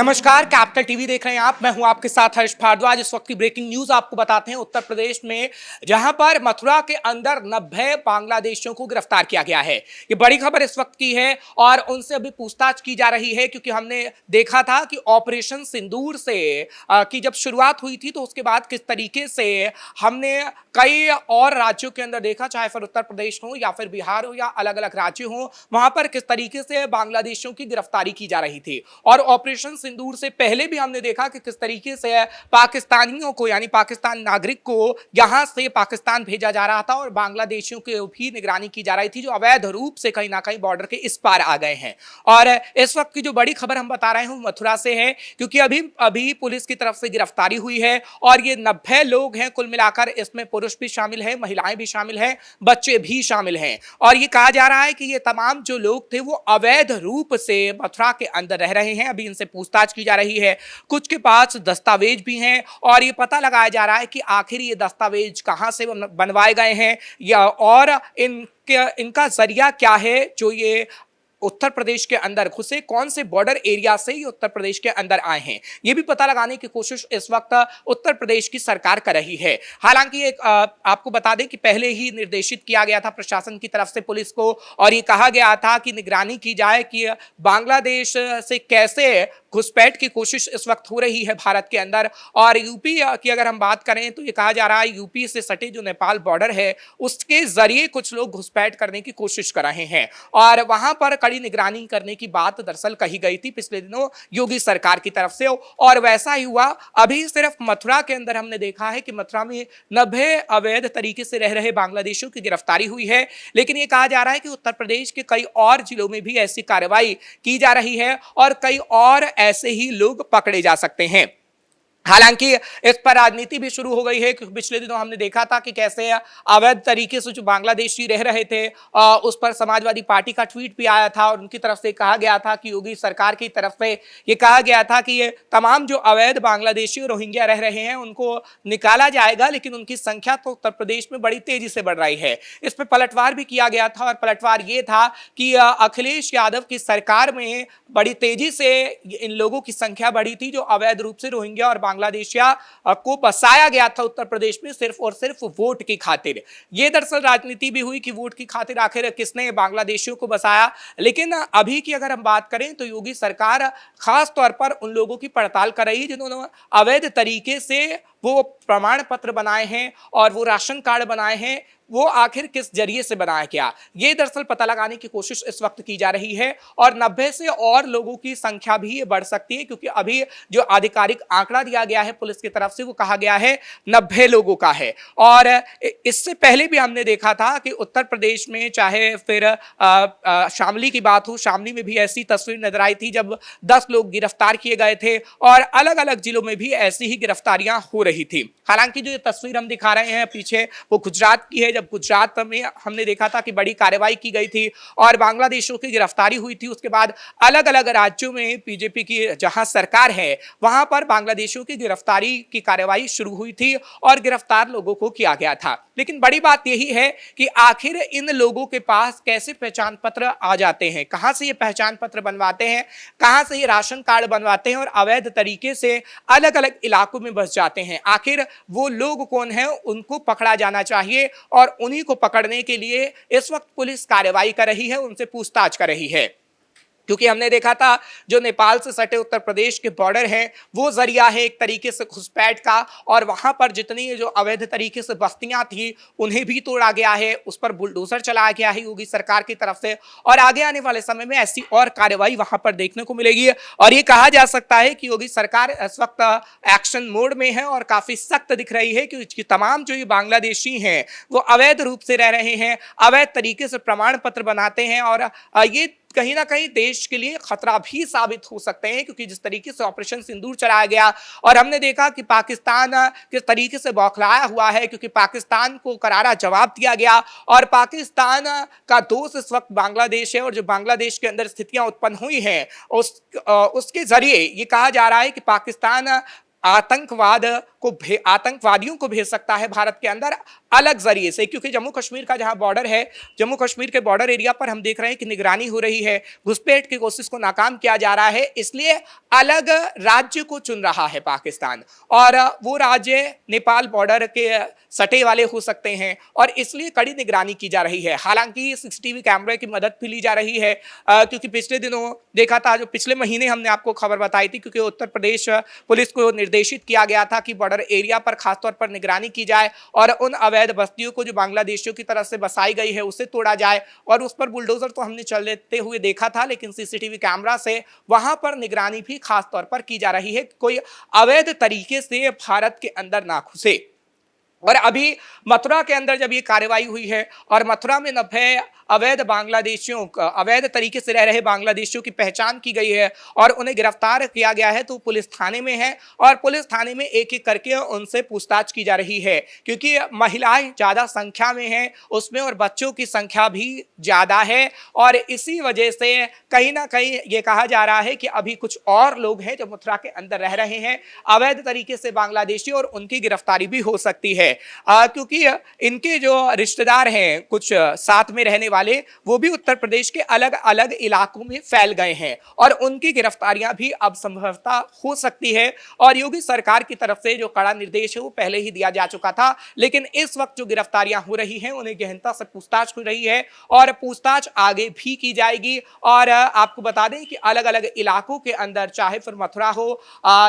नमस्कार, capital TV देख रहे हैं आप। मैं हूं आपके साथ हर्ष भारद्वाज। इस वक्त की ब्रेकिंग न्यूज आपको बताते हैं। उत्तर प्रदेश में जहां पर मथुरा के अंदर 90 बांग्लादेशियों को गिरफ्तार किया गया है। ये बड़ी खबर इस वक्त की है और उनसे अभी पूछताछ की जा रही है, क्योंकि हमने देखा था कि ऑपरेशन सिंदूर से की जब शुरुआत हुई थी तो उसके बाद किस तरीके से हमने कई और राज्यों के अंदर देखा, चाहे फिर उत्तर प्रदेश हो या फिर बिहार हो या अलग अलग राज्य हो, वहां पर किस तरीके से बांग्लादेशियों की गिरफ्तारी की जा रही थी। और ऑपरेशन सिंदूर से पहले भी हमने देखा कि किस तरीके से पाकिस्तानियों को, यानी पाकिस्तान नागरिक को यहां से पाकिस्तान भेजा जा रहा था और बांग्लादेशियों की भी निगरानी की जा रही थी, जो अवैध रूप से कहीं ना कहीं बॉर्डर के इस पार आ गए हैं। और इस वक्त की जो बड़ी खबर हम बता रहे हैं मथुरा से है, क्योंकि अभी अभी पुलिस की तरफ से गिरफ्तारी हुई है और ये 90 लोग हैं कुल मिलाकर। इसमें पुरुष भी शामिल है, महिलाएं भी शामिल हैं, बच्चे भी शामिल हैं। और ये कहा जा रहा है कि ये तमाम जो लोग थे वो अवैध रूप से मथुरा के अंदर रह रहे हैं। अभी इनसे पूछताछ की जा रही है। कुछ के पास दस्तावेज भी हैं और ये पता लगाया जा रहा है कि आखिर ये दस्तावेज कहां से बनवाए गए हैं या और इनका जरिया क्या है जो ये उत्तर प्रदेश के अंदर घुसे, कौन से बॉर्डर एरिया से ये उत्तर प्रदेश के अंदर आए हैं, ये भी पता लगाने की कोशिश इस वक्त उत्तर प्रदेश की सरकार कर रही है। हालांकि एक आपको बता दें कि पहले ही निर्देशित किया गया था प्रशासन की तरफ से पुलिस को, और ये कहा गया था कि निगरानी की जाए कि बांग्लादेश से कैसे घुसपैठ की कोशिश इस वक्त हो रही है भारत के अंदर। और यूपी की अगर हम बात करें तो ये कहा जा रहा है यूपी से सटे जो नेपाल बॉर्डर है उसके जरिए कुछ लोग घुसपैठ करने की कोशिश कर रहे हैं और वहां पर कड़ी निगरानी करने की बात दरअसल कही गई थी पिछले दिनों योगी सरकार की तरफ से, और वैसा ही हुआ। अभी सिर्फ मथुरा के अंदर हमने देखा है कि मथुरा में 90 अवैध तरीके से रह रहे बांग्लादेशियों की गिरफ्तारी हुई है, लेकिन यह कहा जा रहा है कि उत्तर प्रदेश के कई और जिलों में भी ऐसी कार्रवाई की जा रही है और कई और ऐसे ही लोग पकड़े जा सकते हैं। हालांकि इस पर राजनीति भी शुरू हो गई है, क्योंकि पिछले दिनों हमने देखा था कि कैसे अवैध तरीके से जो बांग्लादेशी रह रहे थे उस पर समाजवादी पार्टी का ट्वीट भी आया था और उनकी तरफ से कहा गया था कि योगी सरकार की तरफ से ये कहा गया था कि ये तमाम जो अवैध बांग्लादेशी और रोहिंग्या रह रहे हैं उनको निकाला जाएगा, लेकिन उनकी संख्या तो उत्तर प्रदेश में बड़ी तेजी से बढ़ रही है। इस पर पलटवार भी किया गया था और पलटवार ये था कि अखिलेश यादव की सरकार में बड़ी तेजी से इन लोगों की संख्या बढ़ी थी जो अवैध रूप से रोहिंग्या और बांग्लादेशिया को बसाया गया था उत्तर प्रदेश में सिर्फ और सिर्फ वोट की खातिर। यह दरअसल राजनीति भी हुई कि वोट की खातिर आखिर किसने बांग्लादेशियों को बसाया। लेकिन अभी की अगर हम बात करें तो योगी सरकार खास तौर पर उन लोगों की पड़ताल कर रही है जिन्होंने अवैध तरीके से वो प्रमाण पत्र बनाए हैं और वो राशन कार्ड बनाए हैं, वो आखिर किस जरिए से बनाया गया, ये दरअसल पता लगाने की कोशिश इस वक्त की जा रही है। और 90 से और लोगों की संख्या भी बढ़ सकती है, क्योंकि अभी जो आधिकारिक आंकड़ा दिया गया है पुलिस की तरफ से वो कहा गया है 90 लोगों का है। और इससे पहले भी हमने देखा था कि उत्तर प्रदेश में चाहे फिर शामली की बात हो, शामली में भी ऐसी तस्वीर नजर आई थी जब 10 लोग गिरफ्तार किए गए थे और अलग अलग जिलों में भी ऐसी ही गिरफ्तारियां हो रही थी। हालांकि जो ये तस्वीर हम दिखा रहे हैं पीछे वो गुजरात की है, जब गुजरात में हमने देखा था कि बड़ी कार्रवाई की गई थी और बांग्लादेशियों की गिरफ्तारी हुई थी। उसके बाद अलग अलग राज्यों में बीजेपी की जहां सरकार है वहां पर बांग्लादेशियों की गिरफ्तारी की कार्रवाई शुरू हुई थी और गिरफ्तार लोगों को किया गया था। लेकिन बड़ी बात यही है कि आखिर इन लोगों के पास कैसे पहचान पत्र आ जाते हैं, कहां से ये पहचान पत्र बनवाते हैं, कहां से ये राशन कार्ड बनवाते हैं और अवैध तरीके से अलग अलग इलाकों में बस जाते हैं। आखिर वो लोग कौन हैं, उनको पकड़ा जाना चाहिए और उन्हीं को पकड़ने के लिए इस वक्त पुलिस कार्रवाई कर रही है, उनसे पूछताछ कर रही है। क्योंकि हमने देखा था जो नेपाल से सटे उत्तर प्रदेश के बॉर्डर है वो जरिया है एक तरीके से घुसपैठ का, और वहां पर जितनी जो अवैध तरीके से बस्तियां थी उन्हें भी तोड़ा गया है, उस पर बुलडोजर चलाया गया है योगी सरकार की तरफ से। और आगे आने वाले समय में ऐसी और कार्रवाई वहां पर देखने को मिलेगी और ये कहा जा सकता है कि योगी सरकार इस वक्त एक्शन मोड में है और काफी सख्त दिख रही है, क्योंकि तमाम जो ये बांग्लादेशी हैं वो अवैध रूप से रह रहे हैं, अवैध तरीके से प्रमाण पत्र बनाते हैं और ये कहीं ना कहीं देश के लिए खतरा भी साबित हो सकते हैं, क्योंकि जिस तरीके से ऑपरेशन सिंदूर चलाया गया और हमने देखा कि पाकिस्तान किस तरीके से बौखलाया हुआ है, क्योंकि पाकिस्तान को करारा जवाब दिया गया और पाकिस्तान का दोस्त इस वक्त बांग्लादेश है और जो बांग्लादेश के अंदर स्थितियां उत्पन्न हुई हैं उसके जरिए ये कहा जा रहा है कि पाकिस्तान आतंकवाद आतंकवादियों को भेज सकता है भारत के अंदर अलग जरिए से, क्योंकि जम्मू कश्मीर का जहां बॉर्डर है, जम्मू कश्मीर के बॉर्डर एरिया पर हम देख रहे हैं कि निगरानी हो रही है, घुसपैठ की कोशिश को नाकाम किया जा रहा है, इसलिए अलग राज्य को चुन रहा है पाकिस्तान, और वो राज्य नेपाल बॉर्डर के सटे वाले हो सकते हैं, और इसलिए कड़ी निगरानी की जा रही है। हालांकि सीसीटीवी कैमरे की मदद भी ली जा रही है, क्योंकि पिछले दिनों देखा था, जो पिछले महीने हमने आपको खबर बताई थी, क्योंकि उत्तर प्रदेश पुलिस को निर्देशित किया गया था कि बॉर्डर एरिया पर खासतौर पर निगरानी की जाए और उन अवैध बस्तियों को जो बांग्लादेशियों की तरफ से बसाई गई है उसे तोड़ा जाए, और उस पर बुलडोजर तो हमने चलते हुए देखा था, लेकिन सीसीटीवी कैमरा से वहां पर निगरानी भी खासतौर पर की जा रही है, कोई अवैध तरीके से भारत के अंदर ना घुसे। और अभी मथुरा के अंदर जब ये कार्रवाई हुई है और मथुरा में 90 अवैध तरीके से रह रहे बांग्लादेशियों की पहचान की गई है और उन्हें गिरफ्तार किया गया है, तो पुलिस थाने में है और पुलिस थाने में एक एक करके उनसे पूछताछ की जा रही है, क्योंकि महिलाएं ज्यादा संख्या में हैं उसमें और बच्चों की संख्या भी ज्यादा है, और इसी वजह से कहीं ना कहीं ये कहा जा रहा है कि अभी कुछ और लोग हैं जो मथुरा के अंदर रह रहे हैं अवैध तरीके से बांग्लादेशी, और उनकी गिरफ्तारी भी हो सकती है, क्योंकि इनके जो रिश्तेदार हैं कुछ साथ में रहने वाले, वो भी उत्तर प्रदेश के अलग अलग इलाकों में फैल गए हैं और उनकी गिरफ्तारियां भी अब संभवतः हो सकती है। और योगी सरकार की तरफ से जो कड़ा निर्देश है वो पहले ही दिया जा चुका था, लेकिन इस वक्त जो गिरफ्तारियां हो रही हैं उन्हें गहनता से पूछताछ हो रही है और पूछताछ आगे भी की जाएगी। और आपको बता दें कि अलग अलग इलाकों के अंदर, चाहे फिर मथुरा हो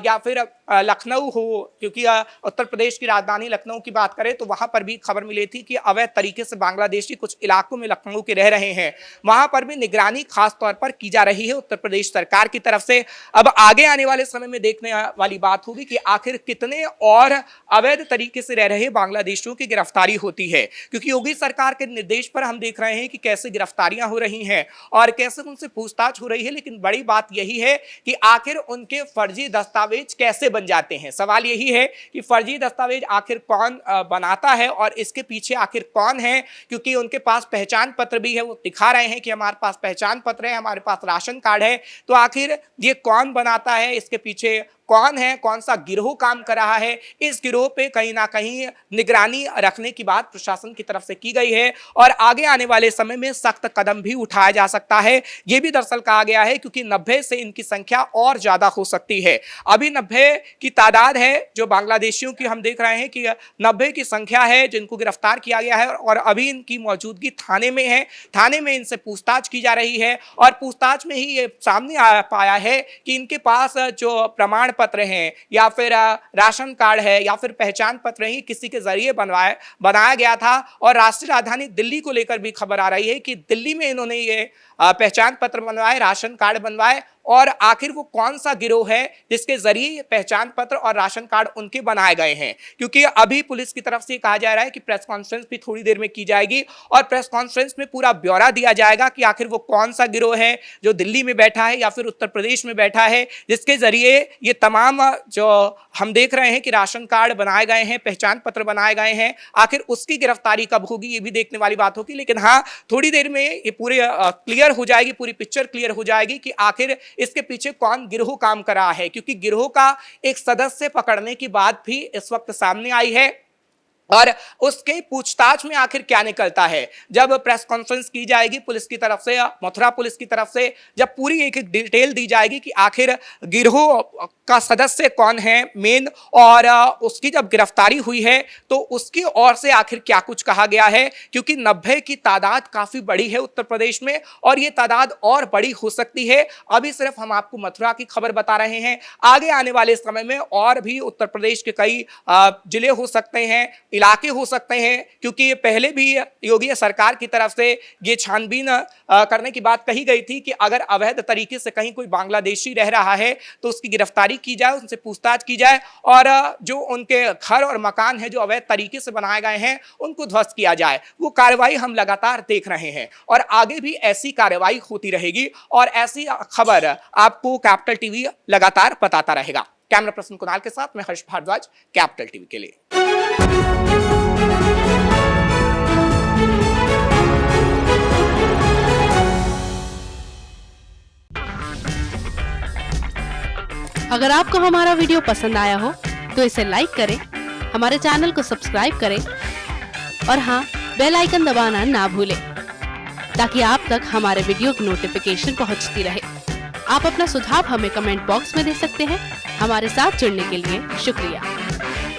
या फिर लखनऊ हो, क्योंकि उत्तर प्रदेश की राजधानी लखनऊ की बात करें तो वहां पर भी खबर मिली थी कि अवैध तरीके से बांग्लादेशी कुछ इलाकों में लखनऊ के रह रहे हैं, वहां पर भी निगरानी खास तौर पर की जा रही है उत्तर प्रदेश सरकार की तरफ से। अब आगे आने वाले समय में देखने वाली बात होगी कि आखिर कितने और अवैध तरीके से रह रहे बांग्लादेशियों की गिरफ्तारी होती है, क्योंकि योगी सरकार के निर्देश पर हम देख रहे हैं कि कैसे गिरफ्तारियां हो रही हैं और कैसे उनसे पूछताछ हो रही है, लेकिन बड़ी बात यही है कि आखिर उनके फर्जी दस्तावेज कैसे बन जाते हैं। सवाल यही है कि फर्जी दस्तावेज आखिर कौन बनाता है और इसके पीछे आखिर कौन है, क्योंकि उनके पास पहचान पत्र भी है, वो दिखा रहे हैं कि हमारे पास पहचान पत्र है, हमारे पास राशन कार्ड है, तो आखिर ये कौन बनाता है, इसके पीछे कौन है, कौन सा गिरोह काम कर रहा है, इस गिरोह पे कहीं ना कहीं निगरानी रखने की बात प्रशासन की तरफ से की गई है और आगे आने वाले समय में सख्त कदम भी उठाया जा सकता है। ये भी दरअसल कहा गया है क्योंकि 90 से इनकी संख्या और ज्यादा हो सकती है। अभी 90 की तादाद है जो बांग्लादेशियों की, हम देख रहे हैं कि 90 की संख्या है जिनको गिरफ्तार किया गया है और अभी इनकी मौजूदगी थाने में है। थाने में इनसे पूछताछ की जा रही है और पूछताछ में ही ये सामने आ पाया है कि इनके पास जो प्रमाण पत्र हैं या फिर राशन कार्ड है या फिर पहचान पत्र ही किसी के जरिए बनाया गया था। और राष्ट्रीय राजधानी दिल्ली को लेकर भी खबर आ रही है कि दिल्ली में इन्होंने ये पहचान पत्र बनवाए, राशन कार्ड बनवाए, और आखिर वो कौन सा गिरोह है जिसके जरिए पहचान पत्र और राशन कार्ड उनके बनाए गए हैं। क्योंकि अभी पुलिस की तरफ से कहा जा रहा है कि प्रेस कॉन्फ्रेंस भी थोड़ी देर में की जाएगी और प्रेस कॉन्फ्रेंस में पूरा ब्यौरा दिया जाएगा कि आखिर वो कौन सा गिरोह है जो दिल्ली में बैठा है या फिर उत्तर प्रदेश में बैठा है, जिसके जरिए ये तमाम जो हम देख रहे हैं कि राशन कार्ड बनाए गए हैं, पहचान पत्र बनाए गए हैं, आखिर उसकी गिरफ्तारी कब होगी ये भी देखने वाली बात होगी। लेकिन हाँ, थोड़ी देर में ये पूरे क्लियर हो जाएगी, पूरी पिक्चर क्लियर हो जाएगी कि आखिर इसके पीछे कौन गिरोह काम कर रहा है, क्योंकि गिरोह का एक सदस्य पकड़ने की बात भी इस वक्त सामने आई है और उसके पूछताछ में आखिर क्या निकलता है। जब प्रेस कॉन्फ्रेंस की जाएगी पुलिस की तरफ से, मथुरा पुलिस की तरफ से, जब पूरी एक एक डिटेल दी जाएगी कि आखिर गिरोह का सदस्य कौन है मेन, और उसकी जब गिरफ्तारी हुई है तो उसकी ओर से आखिर क्या कुछ कहा गया है, क्योंकि 90 की तादाद काफी बड़ी है उत्तर प्रदेश में और ये तादाद और बड़ी हो सकती है। अभी सिर्फ हम आपको मथुरा की खबर बता रहे हैं, आगे आने वाले समय में और भी उत्तर प्रदेश के कई जिले हो सकते हैं, इलाके हो सकते हैं, क्योंकि पहले भी योगी सरकार की तरफ से ये छानबीन करने की बात कही गई थी कि अगर अवैध तरीके से कहीं कोई बांग्लादेशी रह रहा है तो उसकी गिरफ्तारी की जाए, उनसे पूछताछ की जाए और जो उनके घर और मकान है जो अवैध तरीके से बनाए गए हैं उनको ध्वस्त किया जाए। वो कार्रवाई हम लगातार देख रहे हैं और आगे भी ऐसी कार्रवाई होती रहेगी और ऐसी खबर आपको कैपिटल टीवी लगातार बताता रहेगा। कैमरा पर्सन कुणाल के साथ मैं हर्ष भारद्वाज, कैपिटल टीवी के लिए। अगर आपको हमारा वीडियो पसंद आया हो तो इसे लाइक करें, हमारे चैनल को सब्सक्राइब करें और हाँ, बेल आइकन दबाना ना भूलें ताकि आप तक हमारे वीडियो की नोटिफिकेशन पहुंचती रहे। आप अपना सुझाव हमें कमेंट बॉक्स में दे सकते हैं। हमारे साथ जुड़ने के लिए शुक्रिया।